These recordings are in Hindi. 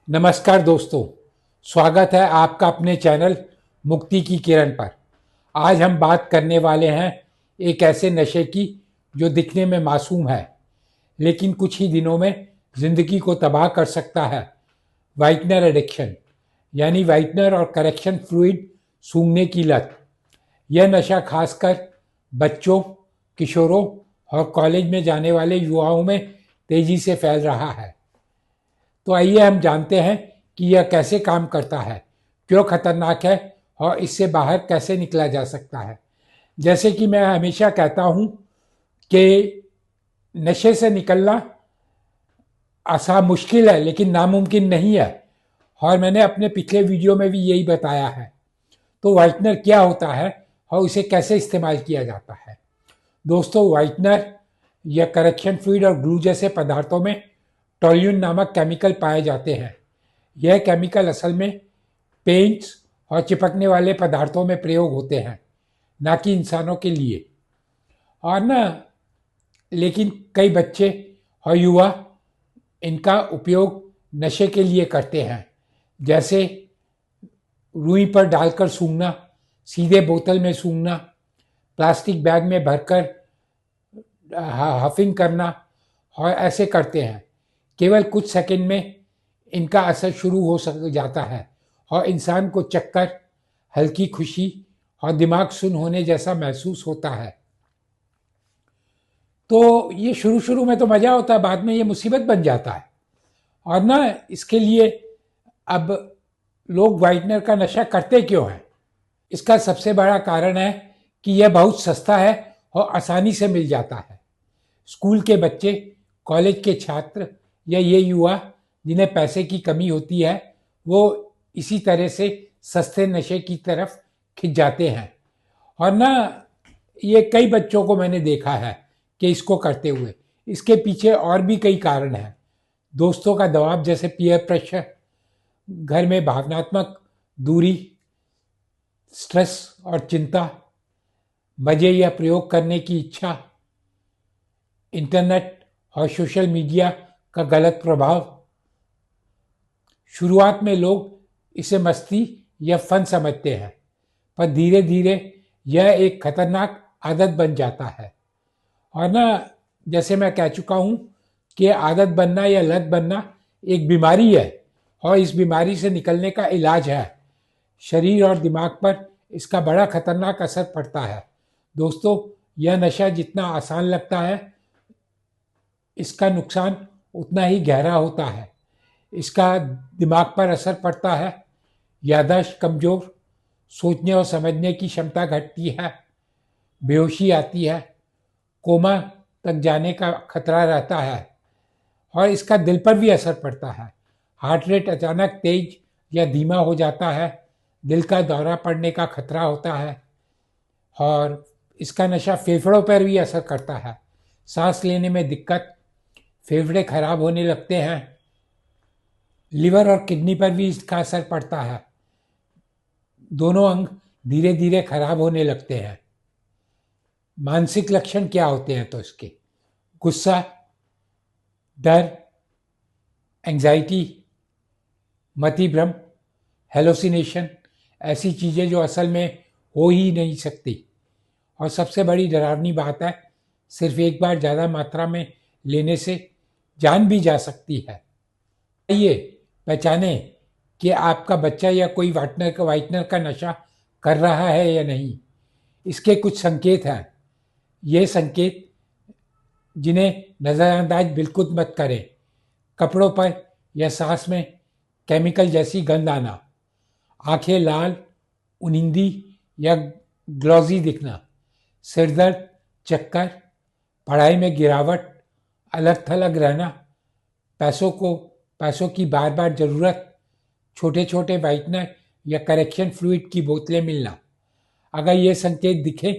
नमस्कार दोस्तों, स्वागत है आपका अपने चैनल मुक्ति की किरण पर। आज हम बात करने वाले हैं एक ऐसे नशे की जो दिखने में मासूम है लेकिन कुछ ही दिनों में ज़िंदगी को तबाह कर सकता है। वाइटनर एडिक्शन यानी वाइटनर और करेक्शन फ्लूइड सूंघने की लत। यह नशा खासकर बच्चों, किशोरों और कॉलेज में जाने वाले युवाओं में तेजी से फैल रहा है। तो आइए हम जानते हैं कि यह कैसे काम करता है, क्यों खतरनाक है और इससे बाहर कैसे निकला जा सकता है। जैसे कि मैं हमेशा कहता हूँ कि नशे से निकलना आसान मुश्किल है लेकिन नामुमकिन नहीं है, और मैंने अपने पिछले वीडियो में भी यही बताया है। तो वाइटनर क्या होता है और उसे कैसे इस्तेमाल किया जाता है। दोस्तों, वाइटनर या करेक्शन फ्लूइड और ग्लू जैसे पदार्थों में टोल्यून नामक केमिकल पाए जाते हैं। यह केमिकल असल में पेंट्स और चिपकने वाले पदार्थों में प्रयोग होते हैं, ना कि इंसानों के लिए। और ना लेकिन कई बच्चे और युवा इनका उपयोग नशे के लिए करते हैं, जैसे रुई पर डालकर सूंघना, सीधे बोतल में सूंघना, प्लास्टिक बैग में भरकर हफिंग करना, और ऐसे करते हैं। केवल कुछ सेकंड में इनका असर शुरू हो सक जाता है और इंसान को चक्कर, हल्की खुशी और दिमाग सुन्न होने जैसा महसूस होता है। तो ये शुरू शुरू में तो मज़ा होता है, बाद में ये मुसीबत बन जाता है। और ना इसके लिए अब लोग वाइटनर का नशा करते क्यों हैं? इसका सबसे बड़ा कारण है कि यह बहुत सस्ता है और आसानी से मिल जाता है। स्कूल के बच्चे, कॉलेज के छात्र या ये युवा जिन्हें पैसे की कमी होती है, वो इसी तरह से सस्ते नशे की तरफ खिंच जाते हैं। और ना ये कई बच्चों को मैंने देखा है कि इसको करते हुए। इसके पीछे और भी कई कारण हैं। दोस्तों का दबाव जैसे पीयर प्रेशर, घर में भावनात्मक दूरी, स्ट्रेस और चिंता, मज़े या प्रयोग करने की इच्छा, इंटरनेट और सोशल मीडिया का गलत प्रभाव। शुरुआत में लोग इसे मस्ती या फन समझते हैं, पर धीरे धीरे यह एक खतरनाक आदत बन जाता है। और ना जैसे मैं कह चुका हूँ कि आदत बनना या लत बनना एक बीमारी है, और इस बीमारी से निकलने का इलाज है। शरीर और दिमाग पर इसका बड़ा खतरनाक असर पड़ता है। दोस्तों, यह नशा जितना आसान लगता है, इसका नुकसान उतना ही गहरा होता है। इसका दिमाग पर असर पड़ता है, याददाश्त कमज़ोर, सोचने और समझने की क्षमता घटती है, बेहोशी आती है, कोमा तक जाने का खतरा रहता है, और इसका दिल पर भी असर पड़ता है। हार्ट रेट अचानक तेज या धीमा हो जाता है, दिल का दौरा पड़ने का खतरा होता है, और इसका नशा फेफड़ों पर भी असर करता है। सांस लेने में दिक्कत, फेफड़े खराब होने लगते हैं, लिवर और किडनी पर भी इसका असर पड़ता है। दोनों अंग धीरे धीरे खराब होने लगते हैं। मानसिक लक्षण क्या होते हैं तो इसके? गुस्सा, डर, एंजाइटी, मति भ्रम, हेलोसिनेशन, ऐसी चीज़ें जो असल में हो ही नहीं सकती। और सबसे बड़ी डरावनी बात है, सिर्फ एक बार ज़्यादा मात्रा में लेने से जान भी जा सकती है। आइए पहचाने कि आपका बच्चा या कोई वाइटनर का नशा कर रहा है या नहीं। इसके कुछ संकेत हैं। ये संकेत जिन्हें नज़रअंदाज बिल्कुल मत करें: कपड़ों पर या सांस में केमिकल जैसी गंध आना, आंखें लाल, उनिंदी या ग्लॉजी दिखना, सिर दर्द, चक्कर, पढ़ाई में गिरावट, अलग थलग रहना, पैसों की बार बार ज़रूरत, छोटे छोटे वाइटनर या करेक्शन फ्लूइड की बोतलें मिलना। अगर ये संकेत दिखे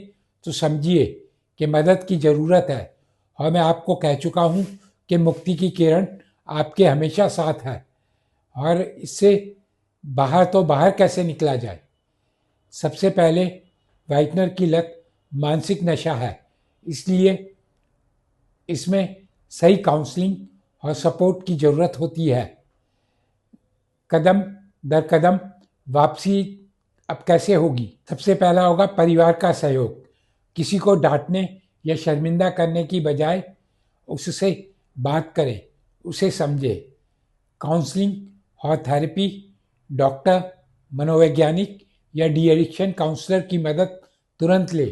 तो समझिए कि मदद की ज़रूरत है, और मैं आपको कह चुका हूँ कि मुक्ति की किरण आपके हमेशा साथ है। और इससे बाहर कैसे निकला जाए? सबसे पहले, वाइटनर की लत मानसिक नशा है, इसलिए इसमें सही काउंसलिंग और सपोर्ट की ज़रूरत होती है। कदम दर कदम वापसी अब कैसे होगी? सबसे पहला होगा परिवार का सहयोग। किसी को डांटने या शर्मिंदा करने की बजाय उससे बात करें, उसे समझे। काउंसलिंग और थेरेपी, डॉक्टर, मनोवैज्ञानिक या डी एडिक्शन काउंसलर की मदद तुरंत ले।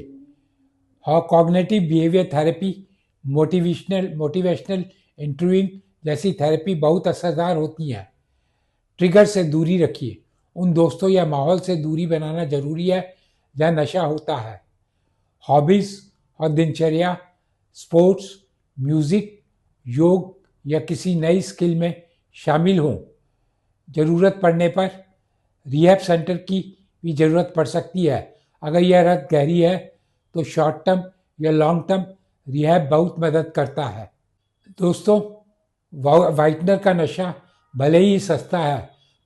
और cognitive behaviour therapy, motivational interviewing जैसी थेरेपी बहुत असरदार होती हैं। ट्रिगर से दूरी रखिए। उन दोस्तों या माहौल से दूरी बनाना जरूरी है जहाँ नशा होता है। हॉबीज़ और दिनचर्या, स्पोर्ट्स, म्यूज़िक, योग या किसी नई स्किल में शामिल हों। ज़रूरत पड़ने पर रिहैब सेंटर की भी ज़रूरत पड़ सकती है। अगर यह लत गहरी है तो शॉर्ट टर्म या लॉन्ग टर्म रिहैब बहुत मदद करता है। दोस्तों, वाइटनर का नशा भले ही सस्ता है,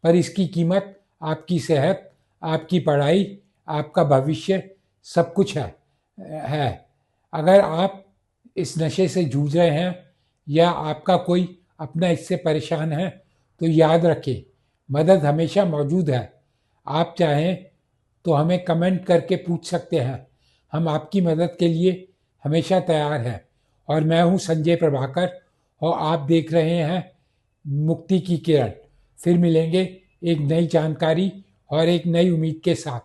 पर इसकी कीमत आपकी सेहत, आपकी पढ़ाई, आपका भविष्य सब कुछ है। अगर आप इस नशे से जूझ रहे हैं या आपका कोई अपना इससे परेशान है तो याद रखें, मदद हमेशा मौजूद है। आप चाहें तो हमें कमेंट करके पूछ सकते हैं, हम आपकी मदद के लिए हमेशा तैयार हैं। और मैं हूं संजय प्रभाकर और आप देख रहे हैं मुक्ति की किरण। फिर मिलेंगे एक नई जानकारी और एक नई उम्मीद के साथ।